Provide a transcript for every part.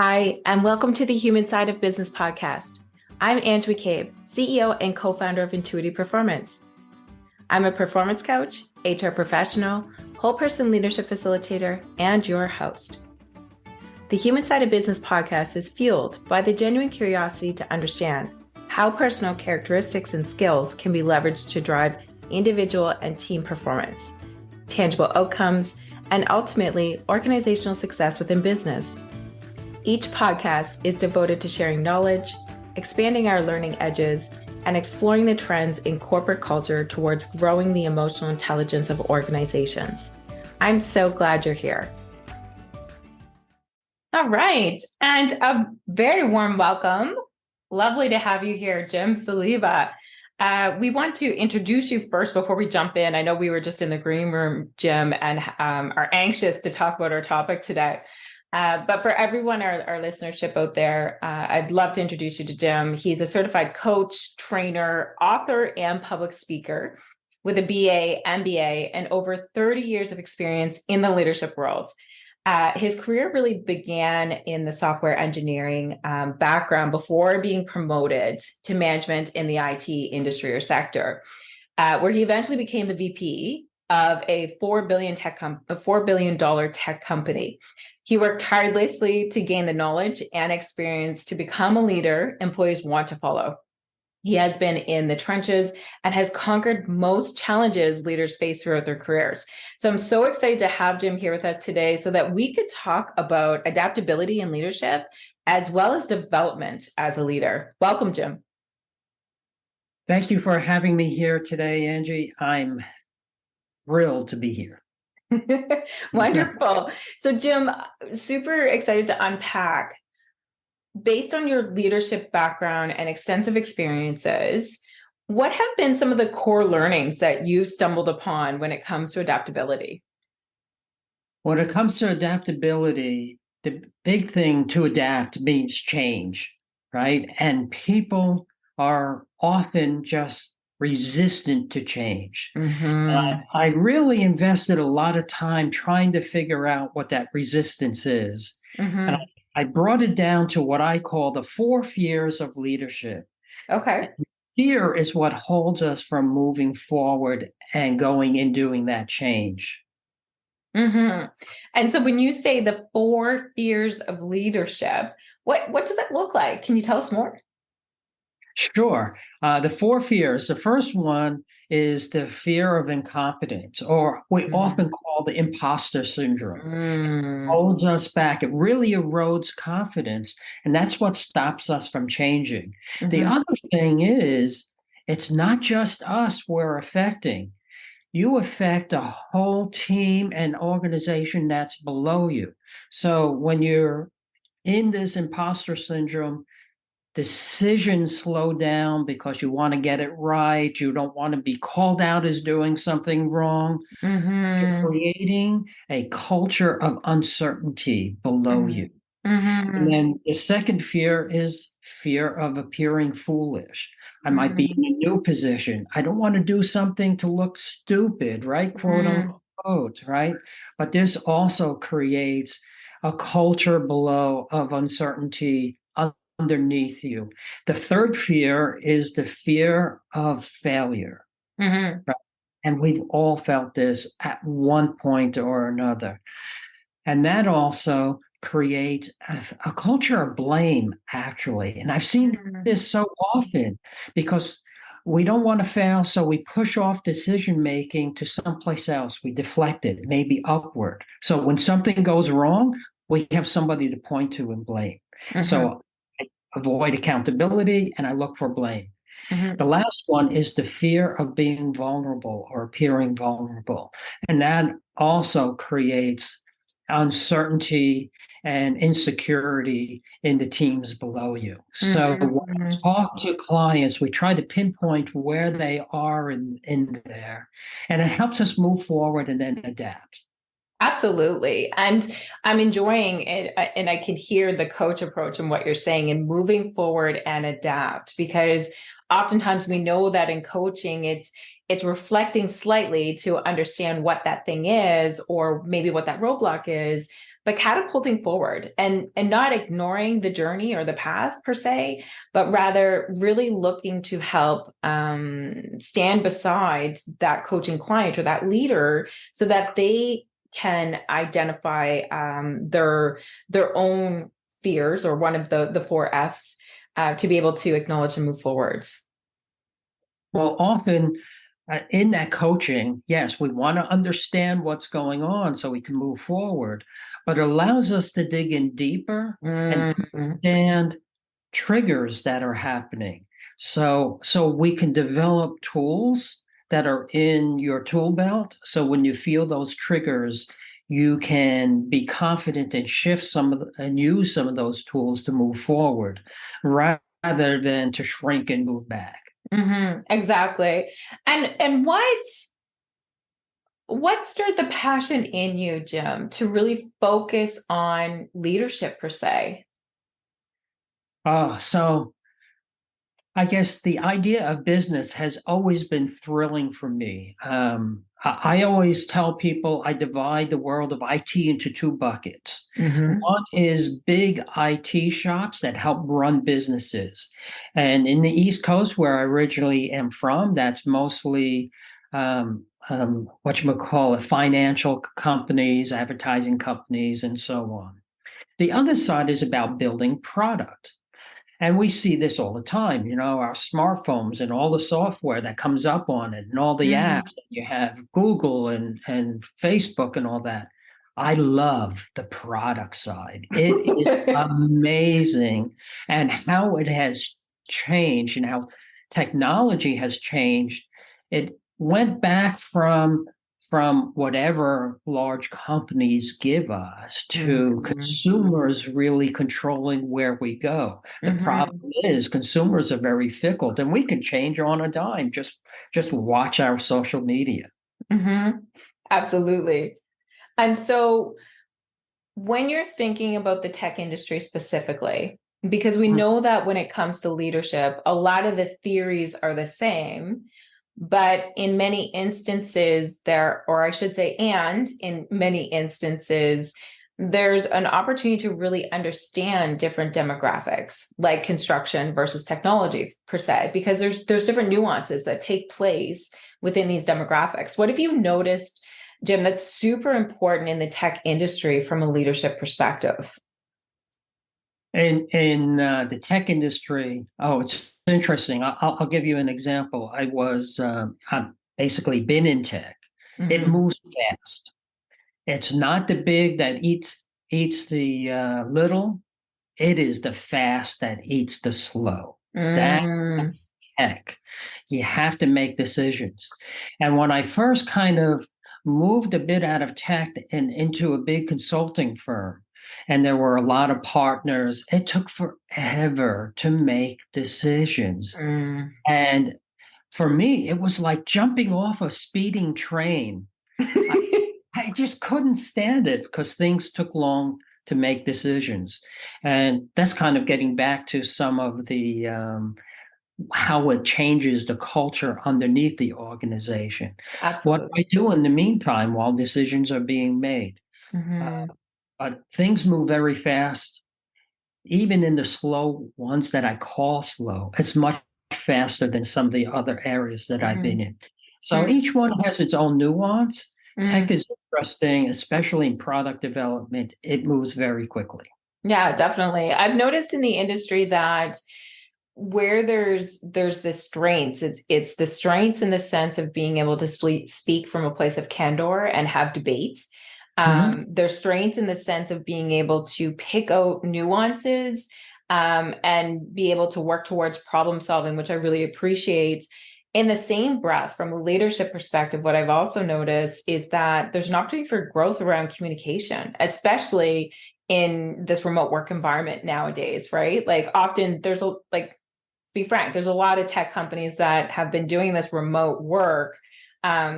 Hi, and welcome to the Human Side of Business podcast. I'm Ange MacCabe, CEO and co-founder of Intuitive Performance. I'm a performance coach, HR professional, whole person leadership facilitator, and your host. The Human Side of Business podcast is fueled by the genuine curiosity to understand how personal characteristics and skills can be leveraged to drive individual and team performance, tangible outcomes, and ultimately organizational success within business. Each podcast is devoted to sharing knowledge, expanding our learning edges, and exploring the trends in corporate culture towards growing the emotional intelligence of organizations. I'm so glad you're here. All right, and a very warm welcome. Lovely to have you here, Jim Saliba. We want to introduce you first before we jump in. I know we were just in the green room, Jim, and are anxious to talk about our topic today. But for everyone, our listenership out there, I'd love to introduce you to Jim. He's a certified coach, trainer, author, and public speaker with a BA, MBA, and over 30 years of experience in the leadership world. His career really began in the software engineering background before being promoted to management in the IT industry or sector, where he eventually became the VP of a $4 billion tech company. He worked tirelessly to gain the knowledge and experience to become a leader employees want to follow. He has been in the trenches and has conquered most challenges leaders face throughout their careers. So I'm so excited to have Jim here with us today so that we could talk about adaptability in leadership as well as development as a leader. Welcome, Jim. Thank you for having me here today, Angie. I'm thrilled to be here. Wonderful. So, Jim, super excited to unpack, based on your leadership background and extensive experiences, what have been some of the core learnings that you've stumbled upon when it comes to adaptability? When it comes to adaptability, the big thing to adapt means change, right? And people are often just resistant to change. Mm-hmm. I really invested a lot of time trying to figure out what that resistance is. Mm-hmm. And I brought it down to what I call the 4 fears of leadership. Okay. Fear is what holds us from moving forward and going and doing that change. Mm-hmm. And so when you say the 4 fears of leadership, what does that look like? Can you tell us more? Sure. The 4 fears. The first one is the fear of incompetence, or we often call the imposter syndrome. It holds us back. It really erodes confidence, and that's what stops us from changing. The other thing is, it's not just us we're affecting. You affect a whole team and organization that's below you. So when you're in this imposter syndrome, decisions slow down because you want to get it right. You don't want to be called out as doing something wrong. You're creating a culture of uncertainty below you. And then the second fear is fear of appearing foolish. I might be in a new position. I don't want to do something to look stupid, right? Quote unquote, right? But this also creates a culture below of uncertainty underneath you. The third fear is the fear of failure. Right? And we've all felt this at one point or another. And that also creates a culture of blame, actually. And I've seen this so often because we don't want to fail, so we push off decision making to someplace else. We deflect it, maybe upward. So when something goes wrong, we have somebody to point to and blame. So I avoid accountability and I look for blame. The last one is the fear of being vulnerable or appearing vulnerable. And that also creates uncertainty and insecurity in the teams below you. So when we talk to clients, we try to pinpoint where they are in there, and it helps us move forward and then adapt. Absolutely. And I'm enjoying it. And I can hear the coach approach and what you're saying and moving forward and adapt, because oftentimes we know that in coaching, it's reflecting slightly to understand what that thing is, or maybe what that roadblock is. but catapulting forward and not ignoring the journey or the path per se, but rather really looking to help stand beside that coaching client or that leader so that they can identify their own fears, or one of the four F's, to be able to acknowledge and move forwards. Well, often in that coaching, yes, we want to understand what's going on so we can move forward, but it allows us to dig in deeper and understand triggers that are happening. So we can develop tools that are in your tool belt. So when you feel those triggers, you can be confident and shift and use some of those tools to move forward rather than to shrink and move back. Exactly. And what stirred the passion in you, Jim, to really focus on leadership per se? So I guess the idea of business has always been thrilling for me. I always tell people I divide the world of IT into two buckets. One is big IT shops that help run businesses. And in the East Coast, where I originally am from, that's mostly whatchamacallit, financial companies, advertising companies, and so on. The other side is about building product. And we see this all the time, our smartphones and all the software that comes up on it and all the apps. You have Google and Facebook and all that. I love the product side. It is amazing, and how it has changed and how technology has changed. It went back from whatever large companies give us to consumers really controlling where we go. The problem is consumers are very fickle, and we can change on a dime. Just watch our social media. Absolutely. And so when you're thinking about the tech industry specifically, because we know that when it comes to leadership, a lot of the theories are the same, but in many instances in many instances, there's an opportunity to really understand different demographics, like construction versus technology per se, because there's different nuances that take place within these demographics. What have you noticed, Jim, that's super important in the tech industry from a leadership perspective? In the tech industry, it's interesting. I'll give you an example. I've basically been in tech. It moves fast. It's not the big that eats the little. It is the fast that eats the slow. That's tech. You have to make decisions. And when I first kind of moved a bit out of tech and into a big consulting firm, and there were a lot of partners, it took forever to make decisions. And for me, it was like jumping off a speeding train. I just couldn't stand it because things took long to make decisions. And that's kind of getting back to some of the how it changes the culture underneath the organization. Absolutely. What I do in the meantime while decisions are being made. Things move very fast, even in the slow ones that I call slow. It's much faster than some of the other areas that I've been in. So each one has its own nuance. Tech is interesting, especially in product development. It moves very quickly. Yeah, definitely. I've noticed in the industry that where there's the strengths, it's the strengths in the sense of being able to speak from a place of candor and have debates. There's strengths in the sense of being able to pick out nuances and be able to work towards problem solving, which I really appreciate. In the same breath, from a leadership perspective, what I've also noticed is that there's an opportunity for growth around communication, especially in this remote work environment nowadays, right? Like often be frank, there's a lot of tech companies that have been doing this remote work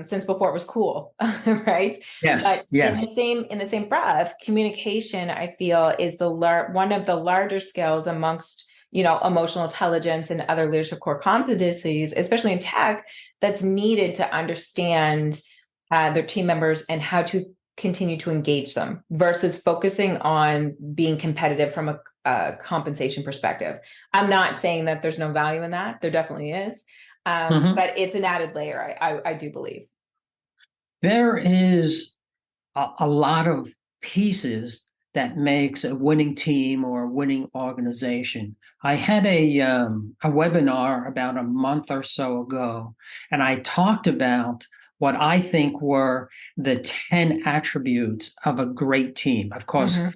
since before it was cool, right? Yes, But yes. in the same breath, communication, I feel, is one of the larger skills amongst emotional intelligence and other leadership core competencies, especially in tech, that's needed to understand their team members and how to continue to engage them versus focusing on being competitive from a compensation perspective. I'm not saying that there's no value in that. There definitely is. Mhm. But it's an added layer, I do believe. There is a lot of pieces that makes a winning team or a winning organization. I had a webinar about a month or so ago, and I talked about what I think were the 10 attributes of a great team. Of course, Mm-hmm.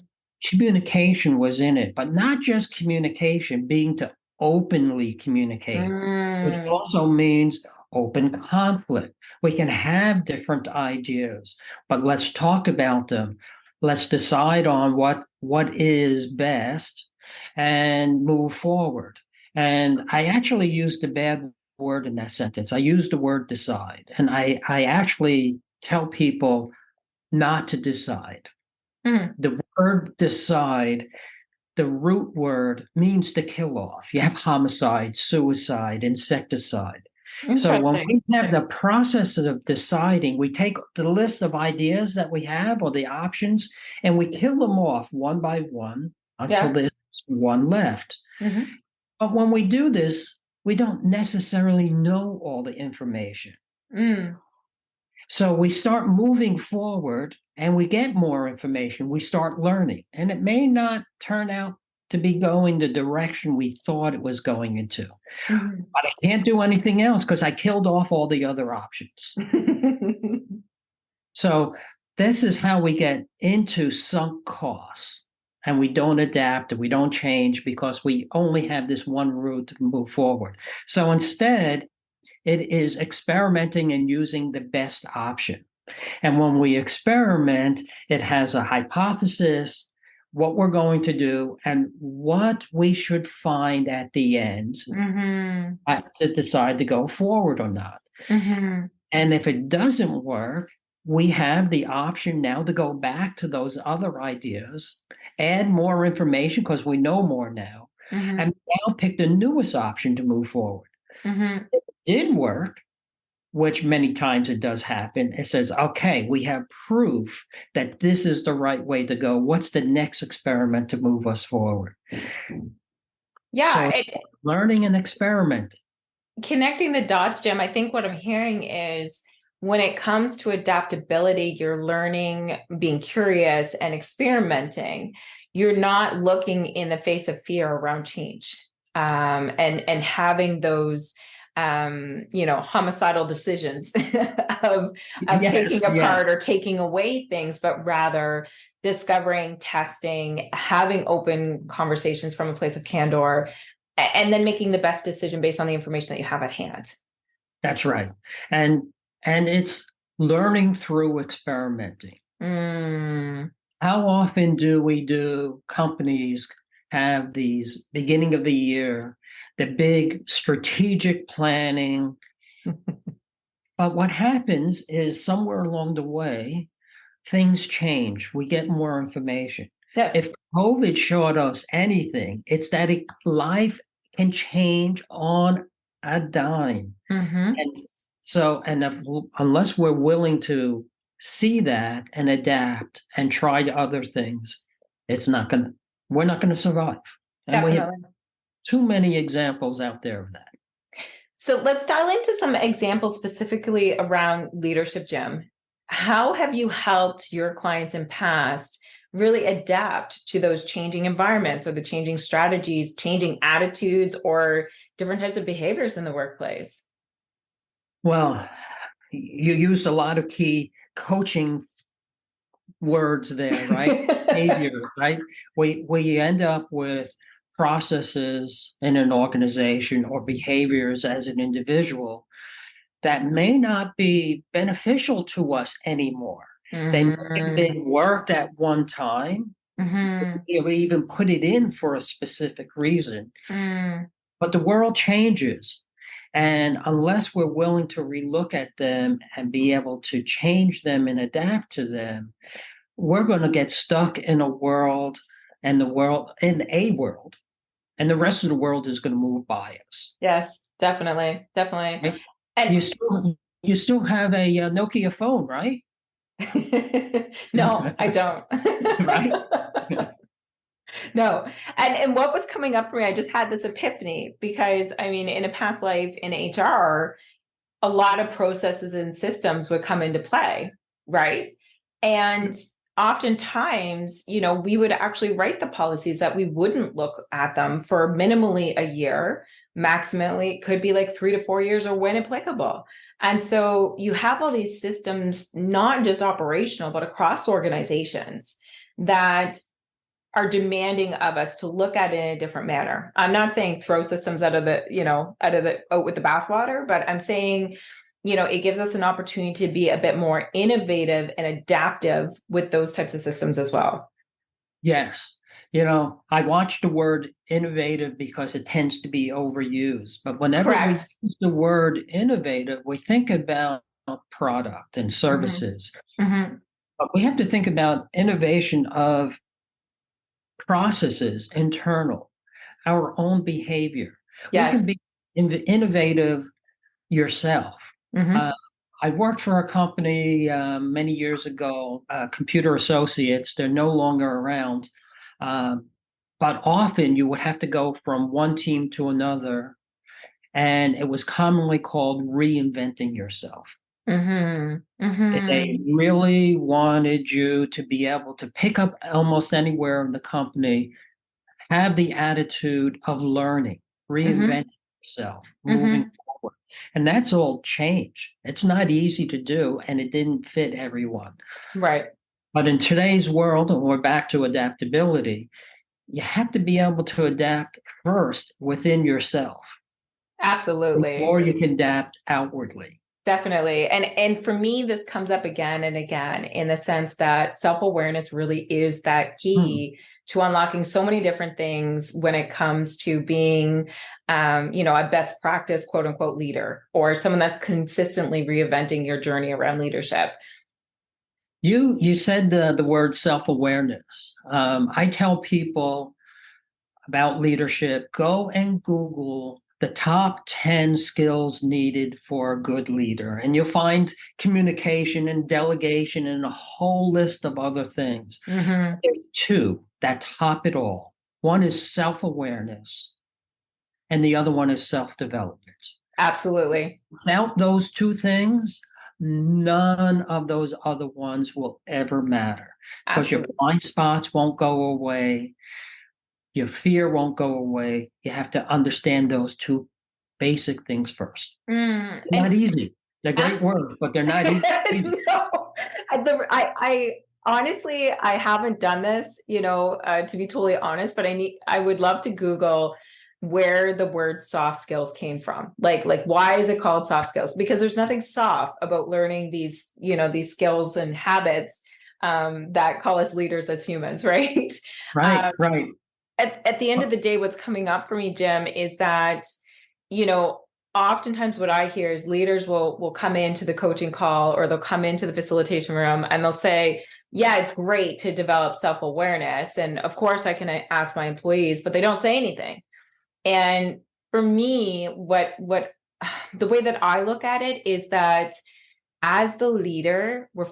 communication was in it, but not just communication, being to openly communicate, which Mm, also means open conflict. We can have different ideas, but let's talk about them. Let's decide on what is best and move forward. And I actually used a bad word in that sentence. I used the word decide, and I actually tell people not to decide. mm, The word decide, the root word means to kill off. You have homicide, suicide, insecticide. So when interesting. we have the process of deciding, we take the list of ideas that we have or the options and we kill them off one by one until Yeah. there's one left. Mm-hmm. But when we do this, we don't necessarily know all the information. Mm. So we start moving forward and we get more information. We start learning, and it may not turn out to be going the direction we thought it was going into. Mm-hmm. But I can't do anything else because I killed off all the other options. So this is how we get into sunk costs. And we don't adapt and we don't change because we only have this one route to move forward. So instead, it is experimenting and using the best option. And when we experiment, it has a hypothesis, what we're going to do, and what we should find at the end Mm-hmm. to decide to go forward or not. Mm-hmm. And if it doesn't work, we have the option now to go back to those other ideas, add more information because we know more now, Mm-hmm. and now pick the newest option to move forward. Mm-hmm. If it did work, which many times it does happen, it says, okay, we have proof that this is the right way to go. What's the next experiment to move us forward? Yeah, So learning and experiment. connecting the dots, Jim, I think what I'm hearing is when it comes to adaptability, you're learning, being curious and experimenting. You're not looking in the face of fear around change, and having those homicidal decisions of taking Yes, yes, apart or taking away things, but rather discovering, testing, having open conversations from a place of candor, and then making the best decision based on the information that you have at hand. that's right. And and it's learning through experimenting. Mm. How often do we do companies have these beginning of the year, the big strategic planning? But what happens is somewhere along the way, things change. We get more information. Yes. If COVID showed us anything, it's that life can change on a dime. Mm-hmm. And so, and if, unless we're willing to see that and adapt and try other things, it's not going to, we're not going to survive. And we have Definitely. too many examples out there of that. So let's dial into some examples specifically around leadership, Jim. How have you helped your clients in past really adapt to those changing environments or the changing strategies, changing attitudes, or different types of behaviors in the workplace? Well, you used a lot of key coaching words there, right? Behavior, right? We end up with processes in an organization or behaviors as an individual that may not be beneficial to us anymore. They may have Mm-hmm. been worked at one time. Mm-hmm. We even put it in for a specific reason, Mm. but the world changes. And unless we're willing to relook at them and be able to change them and adapt to them, we're going to get stuck in a world and the rest of the world is going to move by us. Yes, definitely, definitely. Right? And You still have a Nokia phone, right? No, I don't. Right? No. And what was coming up for me, I just had this epiphany because I mean, in a past life in HR, a lot of processes and systems would come into play, right? And oftentimes, we would actually write the policies that we wouldn't look at them for minimally a year, maximally, it could be like 3 to 4 years or when applicable. And so you have all these systems, not just operational, but across organizations that are demanding of us to look at it in a different manner. I'm not saying throw systems out with the bathwater, but I'm saying, it gives us an opportunity to be a bit more innovative and adaptive with those types of systems as well. Yes. I watch the word innovative because it tends to be overused. But whenever we Correct. use the word innovative, we think about product and Mm-hmm. services. Mm-hmm. But we have to think about innovation of processes, internal, our own behavior. We can Yes. be innovative yourself. Mm-hmm. Uh, I worked for a company many years ago, Computer Associates. They're no longer around. Um, but often you would have to go from one team to another, and it was commonly called reinventing yourself. Mm-hmm. They Mm-hmm. really wanted you to be able to pick up almost anywhere in the company, have the attitude of learning, Mm-hmm. reinventing yourself, moving Mm-hmm. forward. And that's all change. It's not easy to do, and it didn't fit everyone. Right. But in today's world, and we're back to adaptability, you have to be able to adapt first within yourself Absolutely. before you can adapt outwardly. Definitely. And for me, this comes up again and again in the sense that self-awareness really is that Hmm. key to unlocking so many different things when it comes to being, a best practice, quote unquote, leader or someone that's consistently reinventing your journey around leadership. You said the word self-awareness. I tell people about leadership, go and Google the top 10 skills needed for a good leader. And you'll find communication and delegation and a whole list of other things. Mm-hmm. There's two that top it all. One is self-awareness, and the other one is self-development. Absolutely. Without those two things, none of those other ones will ever matter because your Absolutely. blind spots won't go away. Your fear won't go away. You have to understand those two basic things first. They're not And easy. They're great abs- words, but they're not easy. no, I honestly, I haven't done this, to be totally honest, but I would love to Google where the word soft skills came from. Like, why is it called soft skills? Because there's nothing soft about learning these skills and habits, that call us leaders as humans, right? Right, Um, right. at the end of the day, what's coming up for me, Jim, is that, you know, oftentimes what I hear is leaders will come into the coaching call or they'll come into the facilitation room and they'll say, yeah, it's great to develop self-awareness. And of course I can ask my employees, but they don't say anything. And for me, what the way that I look at it is that as the leader, we're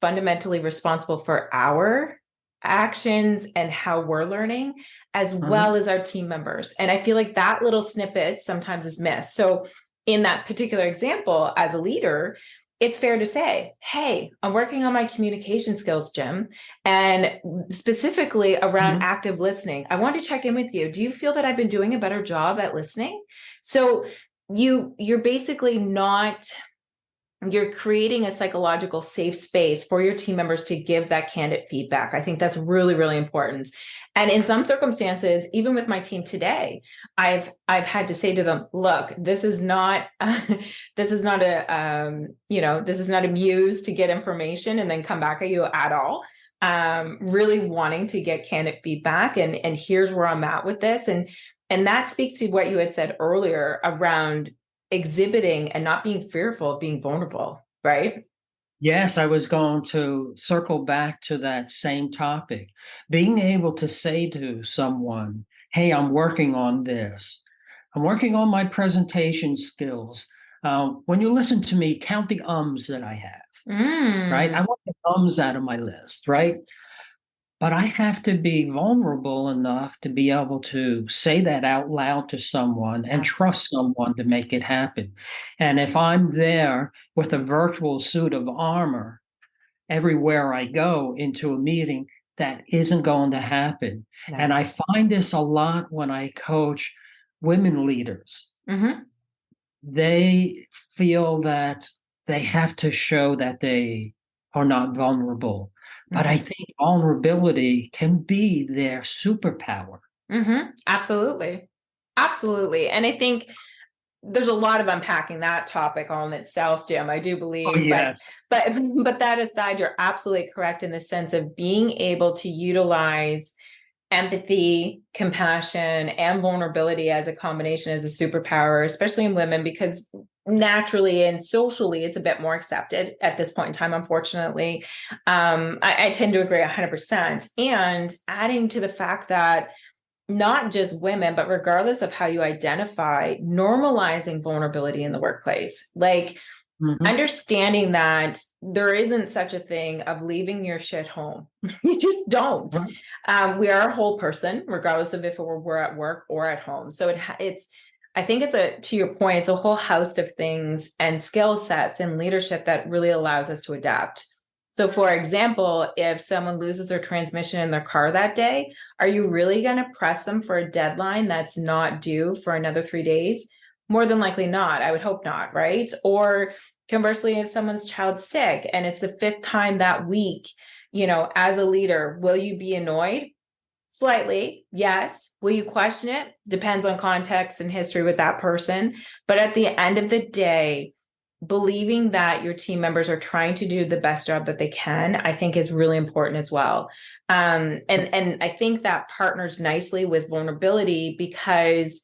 fundamentally responsible for our actions and how we're learning, as Uh-huh. well as our team members. And I feel like that little snippet sometimes is missed. So, in that particular example, as a leader, it's fair to say, hey, I'm working on my communication skills, Jim, and specifically around Mhm. active listening. I want to check in with you. Do you feel that I've been doing a better job at listening? So, you're basically not you're creating a psychological safe space for your team members to give that candid feedback. I think that's really, really important. And in some circumstances, even with my team today, I've had to say to them, look, this is not this is not this is not a muse to get information and then come back at you at all. Really wanting to get candid feedback and here's where I'm at with this. And that speaks to what you had said earlier around exhibiting and not being fearful of being vulnerable, right? Yes, I was going to circle back to that same topic. Being able to say to someone, hey, I'm working on this. I'm working on my presentation skills. When you listen to me, count the ums that I have. right? I Mm. want the thumbs out of my list, right? But I have to be vulnerable enough to be able to say that out loud to someone and trust someone to make it happen. And if I'm there with a virtual suit of armor everywhere I go into a meeting, that isn't going to happen. And No. I find this a lot when I coach women leaders. Mm-hmm. They feel that they have to show that they are not vulnerable. But I Mm-hmm. think vulnerability can be their superpower. Mm-hmm. Absolutely. Absolutely. And I think there's a lot of unpacking that topic on itself, Jim, I do Oh, believe. yes. But but that aside, you're absolutely correct in the sense of being able to utilize empathy, compassion, and vulnerability as a combination as a superpower, especially in women, because naturally and socially it's a bit more accepted at this point in time, unfortunately. I tend to agree 100%. And adding to the fact that not just women, but regardless of how you identify, normalizing vulnerability in the workplace. Like Mhm. understanding that there isn't such a thing of leaving your shit home. You just don't. Right. We are a whole person, regardless of if we're at work or at home. So it's, I think it's to your point, it's a whole host of things and skill sets and leadership that really allows us to adapt. So, for example, if someone loses their transmission in their car that day, are you really going to press them for a deadline that's not due for another 3 days? More than likely not. I would hope not, right? Or conversely, if someone's child's sick and it's the fifth time that week, as a leader, will you be annoyed? Slightly, yes. Will you question it? Depends on context and history with that person. But at the end of the day, believing that your team members are trying to do the best job that they can, I think is really important as well. And I think that partners nicely with vulnerability because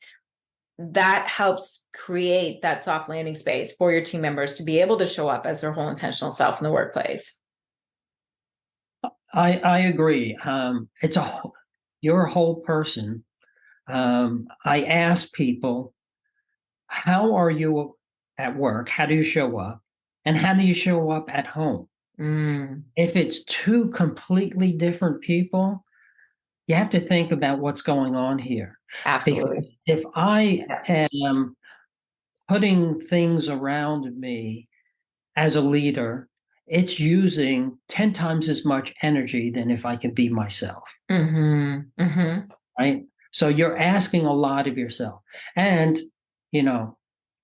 that helps create that soft landing space for your team members to be able to show up as their whole intentional self in the workplace. I agree. You're a whole person. I ask people, how are you at work? How do you show up? And how do you show up at home? Mm, If it's two completely different people, you have to think about what's going on here. Because absolutely. if I am putting things around me as a leader, it's using 10 times as much energy than if I could be myself, Mm-hmm, mm-hmm. right? So you're asking a lot of yourself. And, you know,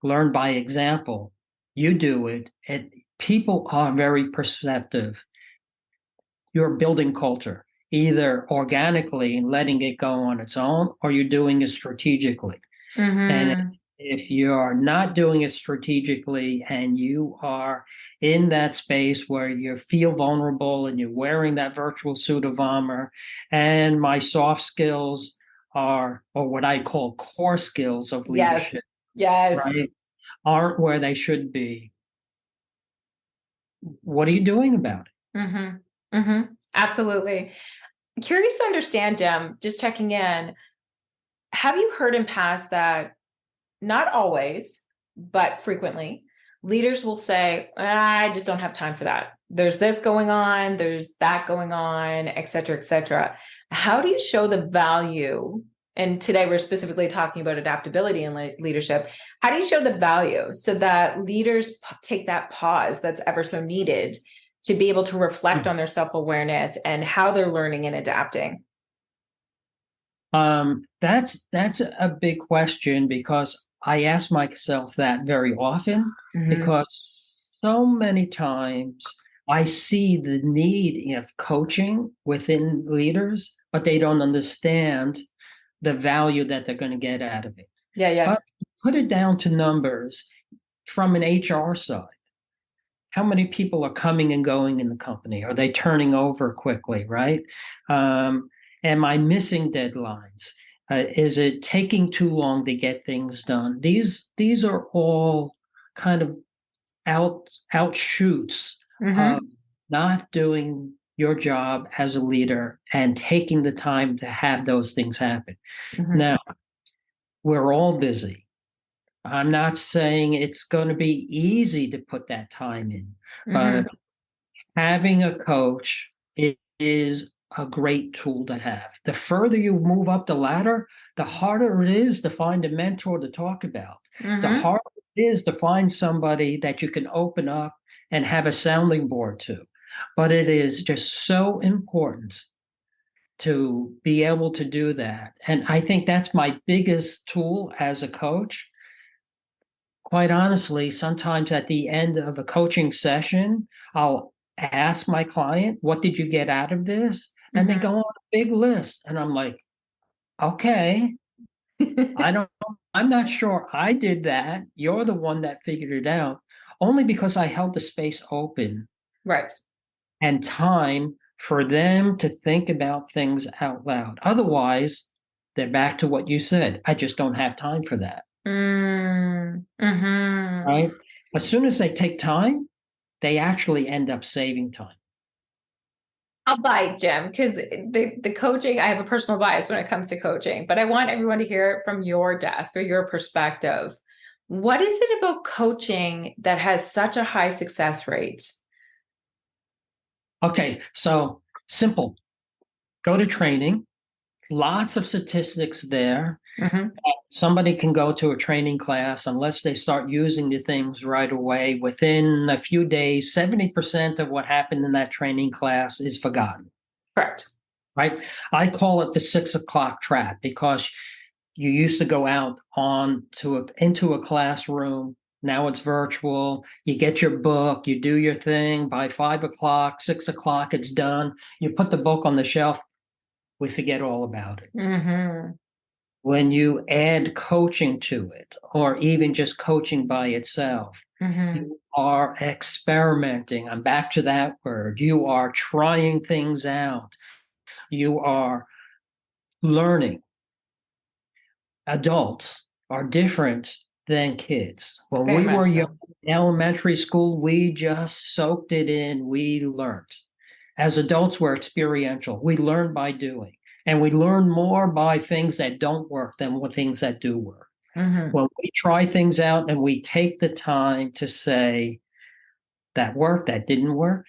learn by example. You do it, and people are very perceptive. You're building culture, either organically and letting it go on its own, or you're doing it strategically. And Mm-hmm. if you're not doing it strategically and you are in that space where you feel vulnerable and you're wearing that virtual suit of armor, and my soft skills are, or what I call core skills of Yes. leadership, Yes. right, aren't where they should be, what are you doing about it? Mm-hmm. Mm-hmm. Absolutely. Curious to understand, Jem, just checking in. Have you heard in past that not always, but frequently, leaders will say, I just don't have time for that. There's this going on, there's that going on, et cetera, et cetera. How do you show the value? And today we're specifically talking about adaptability in leadership. How do you show the value so that leaders take that pause that's ever so needed to be able to reflect on their self-awareness and how they're learning and adapting? That's a big question because I ask myself that very often Mm-hmm. because so many times I see the need of coaching within leaders, but they don't understand the value that they're going to get out of it. Yeah, yeah. But put it down to numbers from an HR side. How many people are coming and going in the company? Are they turning over quickly, right? Um, am I missing deadlines? Is it taking too long to get things done? These are all kind of outshoots of Mm-hmm. not doing your job as a leader and taking the time to have those things happen. Mm-hmm. Now, we're all busy. I'm not saying it's going to be easy to put that time in, but Mm-hmm. having a coach is a great tool to have. The further you move up the ladder, the harder it is to find a mentor to talk about. The Mm-hmm. harder it is to find somebody that you can open up and have a sounding board to. But it is just so important to be able to do that. And I think that's my biggest tool as a coach. Quite honestly, sometimes at the end of a coaching session, I'll ask my client, "What did you get out of this?" And they Mm-hmm. go on a big list. And I'm like, okay, I don't, I'm not sure I did that. You're the one that figured it out, only because I held the space open Right. and time for them to think about things out loud. Otherwise, they're back to what you said. I just don't have time for that. Mm-hmm. Right. As soon as they take time, they actually end up saving time. I'll bite, Jim, because the coaching, I have a personal bias when it comes to coaching, but I want everyone to hear it from your desk or your perspective. What is it about coaching that has such a high success rate? Okay, so simple. Go to training, lots of statistics there. Mm-hmm. Somebody can go to a training class unless they start using the things right away. Within a few days, 70% of what happened in that training class is forgotten, Correct. right? I call it the 6 o'clock trap because you used to go out into a classroom. Now it's virtual. You get your book, you do your thing. By 5 o'clock, 6 o'clock, it's done. You put the book on the shelf. We forget all about it. Mm-hmm. When you add coaching to it, or even just coaching by itself, Mm-hmm. you are experimenting. I'm back to that word. You are trying things out. You are learning. Adults are different than kids. When Very we much were so. young in elementary school, we just soaked it in. We learned. As adults, we're experiential. We learn by doing, and we learn more by things that don't work than with things that do work. Mm-hmm. When we try things out and we take the time to say, that worked, that didn't work,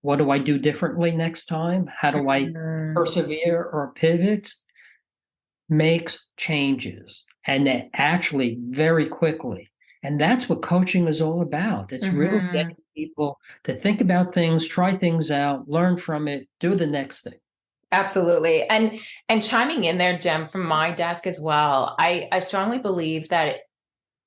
what do I do differently next time? How do I Mm-hmm. persevere or pivot? Makes changes and that actually very quickly. And that's what coaching is all about. It's really Mm-hmm. getting people to think about things, try things out, learn from it, do the next thing. Absolutely. And chiming in there, Jem, from my desk as well, I strongly believe that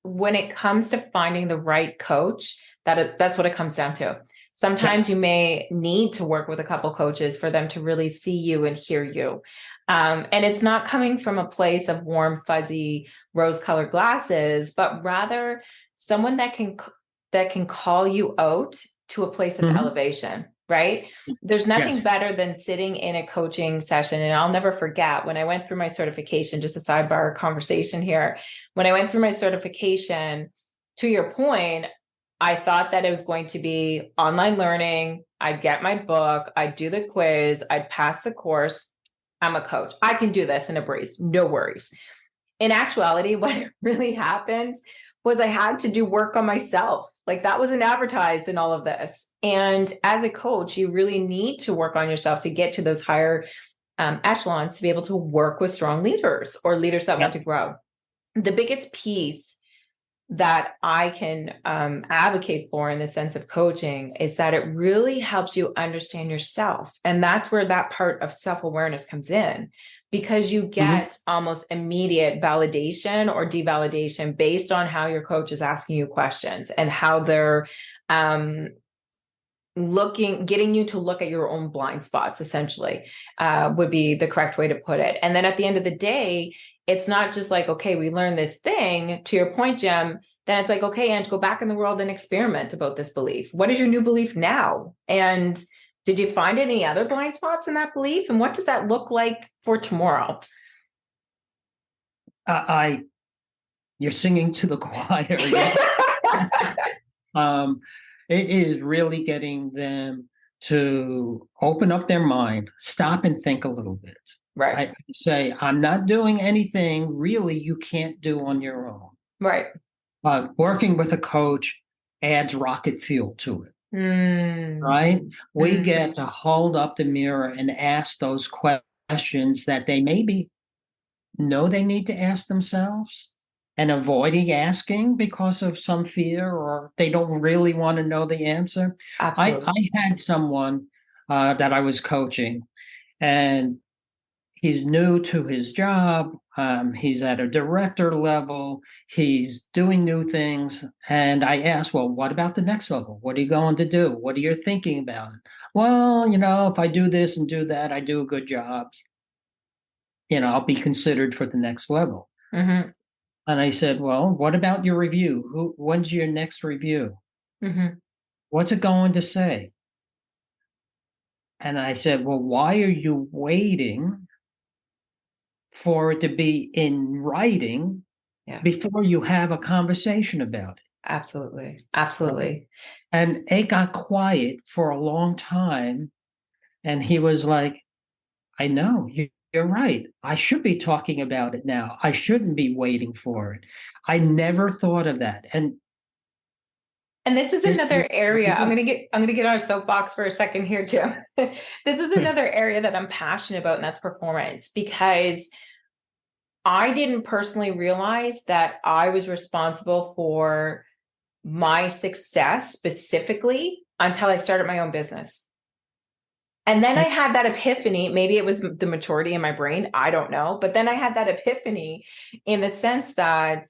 when it comes to finding the right coach, that's what it comes down to. Yeah. Sometimes you may need to work with a couple coaches for them to really see you and hear you. And it's not coming from a place of warm, fuzzy, rose-colored glasses, but rather someone that can call you out to a place of Mhm. elevation, right? There's Yes. nothing better than sitting in a coaching session. And I'll never forget when I went through my certification, just a sidebar conversation here. When I went through my certification, to your point, I thought that it was going to be online learning. I'd get my book, I'd do the quiz, I'd pass the course. I'm a coach. I can do this in a breeze, no worries. In actuality, what really happened was I had to do work on myself. Like that wasn't advertised in all of this. And as a coach, you really need to work on yourself to get to those higher echelons to be able to work with strong leaders or leaders that want Yep. to grow. The biggest piece that I can advocate for in the sense of coaching is that it really helps you understand yourself. And that's where that part of self-awareness comes in, because you Mhm. get almost immediate validation or devalidation based on how your coach is asking you questions and how they're um, getting you to look at your own blind spots, essentially, would be the correct way to put it. And then at the end of the day, it's not just like, okay, we learned this thing, to your point, Jem, then it's like, okay, Ange, go back in the world and experiment about this belief. What is your new belief now? And did you find any other blind spots in that belief? And what does that look like for tomorrow? I you're singing to the choir again. Um, it is really getting them to open up their mind, stop and think a little bit. Right, I say, I'm not doing anything really you can't do on your own. right. Working with a coach adds rocket fuel to it. Mm, right? We mm, get to hold up the mirror and ask those questions that they maybe know they need to ask themselves and avoiding asking because of some fear or they don't really want to know the answer. I absolutely. had someone that I was coaching, and he's new to his job. He's at a director level. He's doing new things. And I asked, well, what about the next level? What are you going to do? What are you thinking about? Well, if I do this and do that, I do a good job. I'll be considered for the next level. Hmm. And I said, well, what about your review? When's your next review? Hmm. What's it going to say? And I said, well, why are you waiting for it to be in writing Yeah, before you have a conversation about absolutely. it? Absolutely. And it got quiet for a long time. And he was like, I know, you're right. I should be talking about it now. I shouldn't be waiting for it. I never thought of that. And And this is this another area. I'm gonna get on a soapbox for a second here, Jim. This is another area that I'm passionate about, and that's performance, because I didn't personally realize that I was responsible for my success specifically until I started my own business. And then I had that epiphany. Maybe it was the maturity in my brain. I don't know. But then I had that epiphany in the sense that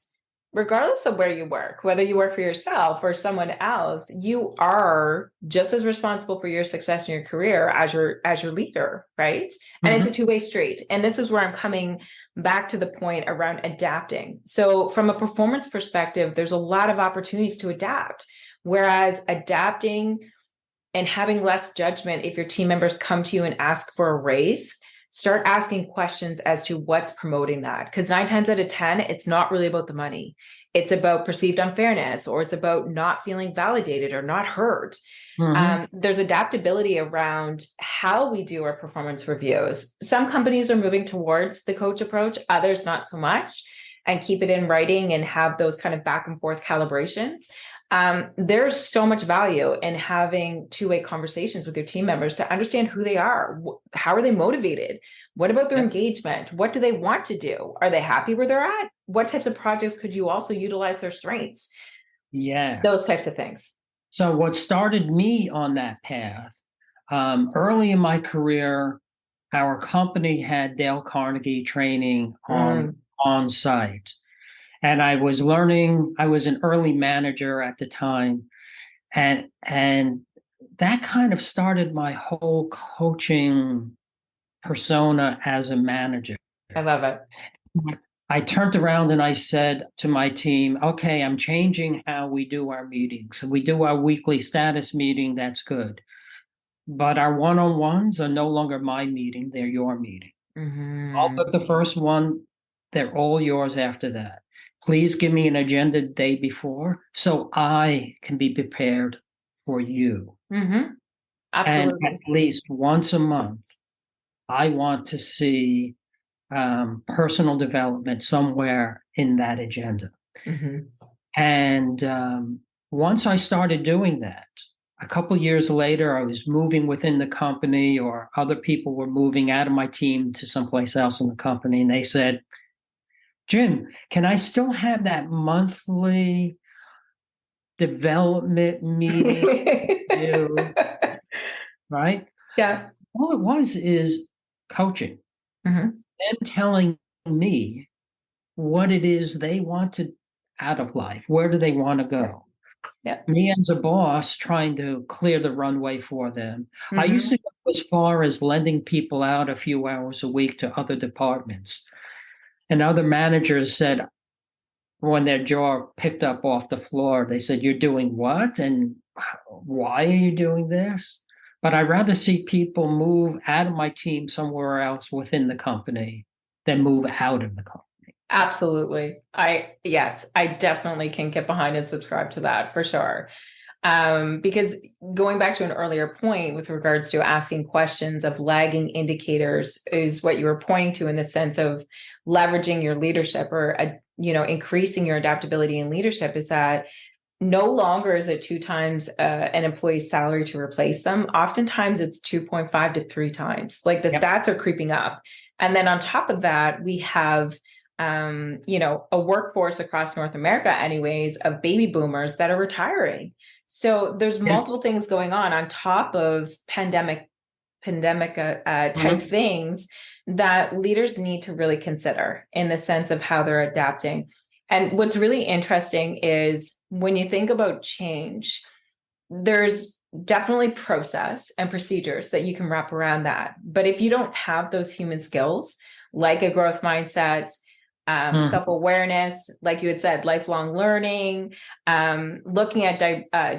regardless of where you work, whether you work for yourself or someone else, you are just as responsible for your success in your career as your leader, right? And it's a Mhm. two-way street. And this is where I'm coming back to the point around adapting. So from a performance perspective, there's a lot of opportunities to adapt. Whereas adapting and having less judgment if your team members come to you and ask for a raise, start asking questions as to what's promoting that. Because 9 times out of 10, it's not really about the money. It's about perceived unfairness, or it's about not feeling validated or not heard. Mhm. There's adaptability around how we do our performance reviews. Some companies are moving towards the coach approach, others not so much, and keep it in writing and have those kind of back and forth calibrations. There's so much value in having two-way conversations with your team members to understand who they are. How are they motivated? What about their Yeah. engagement? What do they want to do? Are they happy where they're at? What types of projects could you also utilize their strengths? Those Yes. types of things. So what started me on that path, early in my career, our company had Dale Carnegie training Mm, on site. And I was learning, I was an early manager at the time. And that kind of started my whole coaching persona as a manager. I love it. I turned around and I said to my team, okay, I'm changing how we do our meetings. We do our weekly status meeting, that's good. But our one-on-ones are no longer my meeting, they're your meeting. I'll Hmm. book the first one, they're all yours after that. Please give me an agenda the day before so I can be prepared for you. Hmm. And at Absolutely. least once a month, I want to see personal development somewhere in that agenda. Hmm. And once I started doing that, a couple years later, I was moving within the company, or other people were moving out of my team to someplace else in the company. And they said, Jim, can I still have that monthly development meeting with you? Right? Yeah. All it was is coaching, Hmm. them telling me what it is they wanted out of life. Where do they want to Yeah. go? Yeah. Me as a boss trying to clear the runway for them. I used Hmm. to go as far as lending people out a few hours a week to other departments. And other managers said, when their jaw picked up off the floor, they said, you're doing what? And why are you doing this? But I'd rather see people move out of my team somewhere else within the company than move out of the company. Absolutely. Yes, I definitely can get behind and subscribe to that for sure. Because going back to an earlier point with regards to asking questions of lagging indicators is what you were pointing to in the sense of leveraging your leadership or, increasing your adaptability in leadership is that no longer is it 2 times an employee's salary to replace them. Oftentimes it's 2.5 to 3 times. Like the Yep. stats are creeping up. And then on top of that, we have a workforce across North America, anyways, of baby boomers that are retiring. So there's Yes. multiple things going on top of pandemic type Mhm. things that leaders need to really consider in the sense of how they're adapting. And what's really interesting is when you think about change, there's definitely process and procedures that you can wrap around that. But if you don't have those human skills, like a growth mindset, Mhm. self-awareness, like you had said, lifelong learning, looking at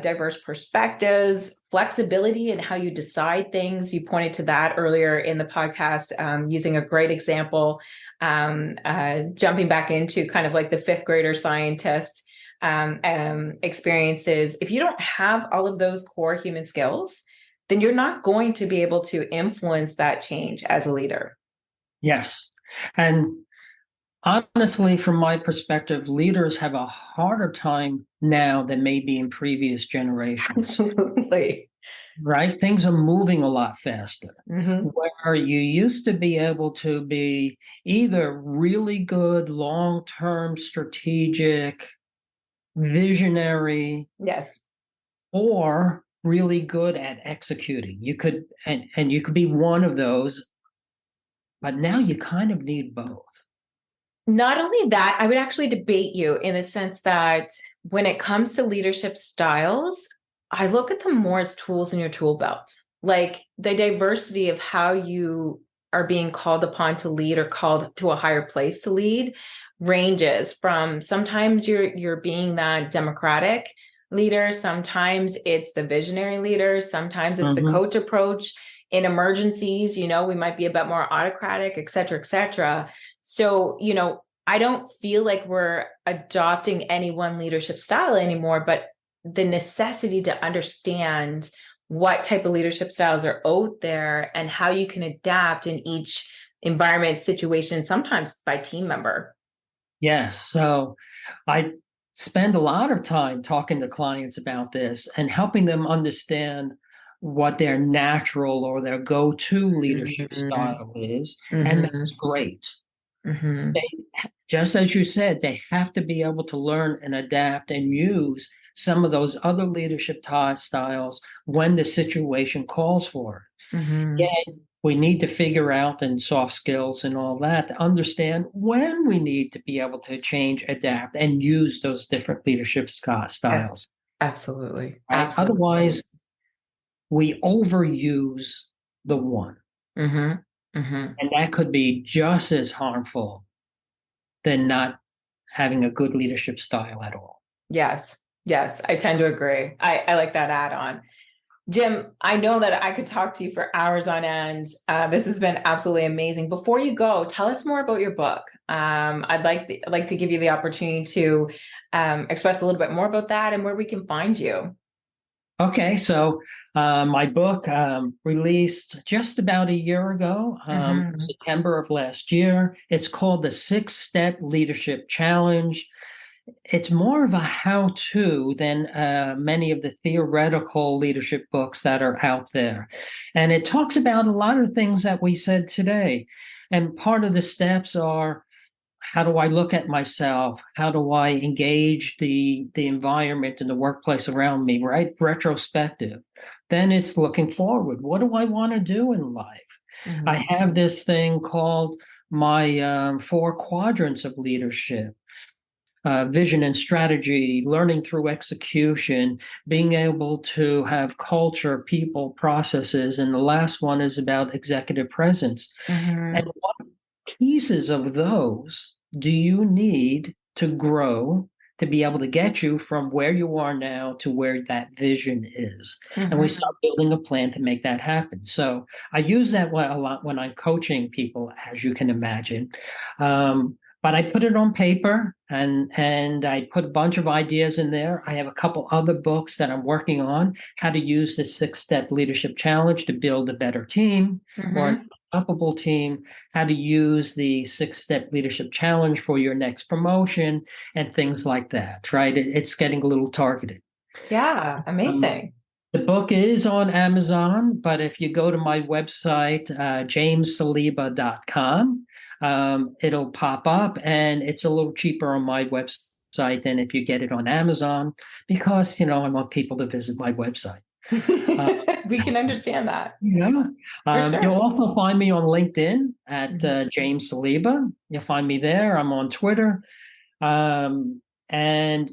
diverse perspectives, flexibility in how you decide things. You pointed to that earlier in the podcast, using a great example, jumping back into kind of like the fifth grader scientist experiences. If you don't have all of those core human skills, then you're not going to be able to influence that change as a leader. Yes. And honestly, from my perspective, leaders have a harder time now than maybe in previous generations, Absolutely. right? Things are moving a lot faster. Mm-hmm. Where you used to be able to be either really good, long-term, strategic, visionary, Yes. or really good at executing. You could, and you could be one of those, but now you kind of need both. Not only that, I would actually debate you in the sense that when it comes to leadership styles, I look at them more as tools in your tool belt. Like the diversity of how you are being called upon to lead or called to a higher place to lead ranges from sometimes you're being that democratic leader, sometimes it's the visionary leader, sometimes it's the Mhm. coach approach. In emergencies, we might be a bit more autocratic, et cetera, et cetera. So, I don't feel like we're adopting any one leadership style anymore, but the necessity to understand what type of leadership styles are out there and how you can adapt in each environment, situation, sometimes by team member. Yes. So I spend a lot of time talking to clients about this and helping them understand what their natural or their go-to leadership Mm-hmm. style is. And Mm-hmm. that's great. Mm-hmm. They, just as you said, they have to be able to learn and adapt and use some of those other leadership styles when the situation calls for it. Mm-hmm. Yet we need to figure out and soft skills and all that to understand when we need to be able to change, adapt, and use those different leadership Yes, styles. absolutely. Right? Absolutely. Otherwise, we overuse the one, Mm-hmm. Mm-hmm. and that could be just as harmful than not having a good leadership style at all. Yes. Yes. I tend to agree. I like that add on. Jim, I know that I could talk to you for hours on end. This has been absolutely amazing. Before you go, tell us more about your book. I'd like to give you the opportunity to express a little bit more about that and where we can find you. Okay, so my book released just about a year ago, Mm-hmm. September of last year. It's called the Six-Step Leadership Challenge. It's more of a how-to than many of the theoretical leadership books that are out there. And it talks about a lot of things that we said today. And part of the steps are, how do I look at myself? How do I engage the environment and the workplace around me, right? Retrospective. Then it's looking forward. What do I want to do in life? I Mm-hmm. have this thing called my 4 quadrants of leadership: vision and strategy, learning through execution, being able to have culture, people, processes. And the last one is about executive presence. And Mm-hmm. what pieces of those do you need to grow to be able to get you from where you are now to where that vision is? And we Mm-hmm. start building a plan to make that happen. So I use that a lot when I'm coaching people, as you can imagine. But I put it on paper and I put a bunch of ideas in there. I have a couple other books that I'm working on: how to use the 6-step leadership challenge to build a better team, or Mm-hmm. Unstoppable team, how to use the 6-step leadership challenge for your next promotion, and things like that, right? It's getting a little targeted. Yeah, amazing. The book is on Amazon, but if you go to my website, jamessaliba.com, it'll pop up, and it's a little cheaper on my website than if you get it on Amazon because, I want people to visit my website. We can understand that. Yeah. For sure. You'll also find me on LinkedIn at James Saliba. You'll find me there. I'm on Twitter. And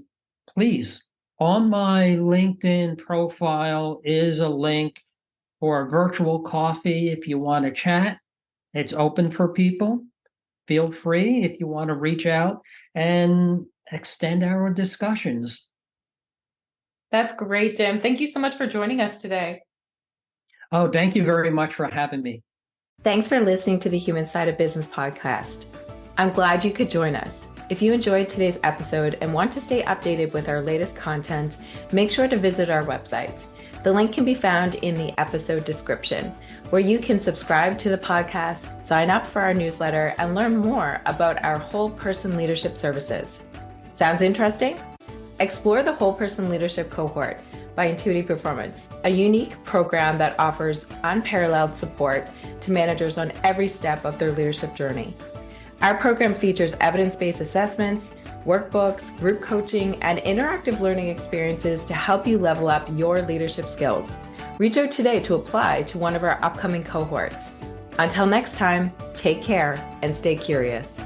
please, on my LinkedIn profile is a link for a virtual coffee if you want to chat. It's open for people. Feel free if you want to reach out and extend our discussions. That's great, Jim. Thank you so much for joining us today. Oh, thank you very much for having me. Thanks for listening to the Human Side of Business podcast. I'm glad you could join us. If you enjoyed today's episode and want to stay updated with our latest content, make sure to visit our website. The link can be found in the episode description, where you can subscribe to the podcast, sign up for our newsletter, and learn more about our whole person leadership services. Sounds interesting? Explore the Whole Person Leadership Cohort by Intuitive Performance, a unique program that offers unparalleled support to managers on every step of their leadership journey. Our program features evidence-based assessments, workbooks, group coaching, and interactive learning experiences to help you level up your leadership skills. Reach out today to apply to one of our upcoming cohorts. Until next time, take care and stay curious.